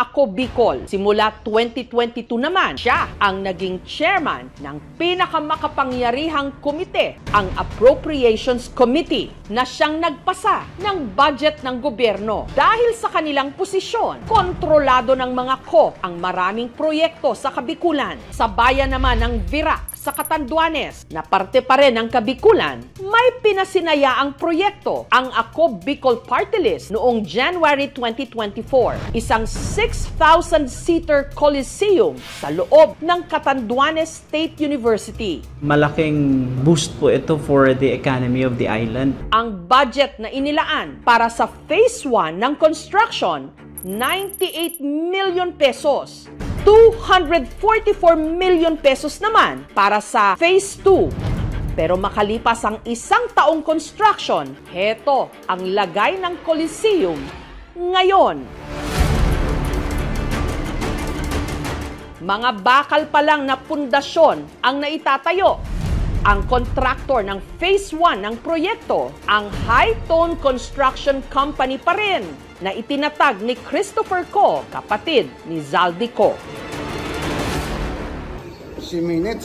Ako Bicol. Simula 2022 naman, siya ang naging chairman ng pinakamakapangyarihang komite, ang Appropriations Committee, na siyang nagpasa ng budget ng gobyerno. Dahil sa kanilang posisyon, kontrolado ng mga ko ang maraming proyekto sa Kabikulan. Sa bayan naman ng Virac sa Catanduanes, na parte pa rin ng Kabikulan, may pinasinayaang proyekto ang Ako Bicol Party List noong January 2024. Isang 6,000-seater coliseum sa loob ng Catanduanes State University. Malaking boost po ito for the economy of the island. Ang budget na inilaan para sa Phase 1 ng construction, 98 million pesos. 244 million pesos naman para sa Phase 2. Pero makalipas ang isang taong construction, heto ang lagay ng Coliseum ngayon. Mga bakal pa lang na pundasyon ang naitatayo. Ang kontraktor ng Phase 1 ng proyekto, ang High Tone Construction Company pa rin, na itinatag ni Christopher Co, kapatid ni Zaldi Co. Siminit.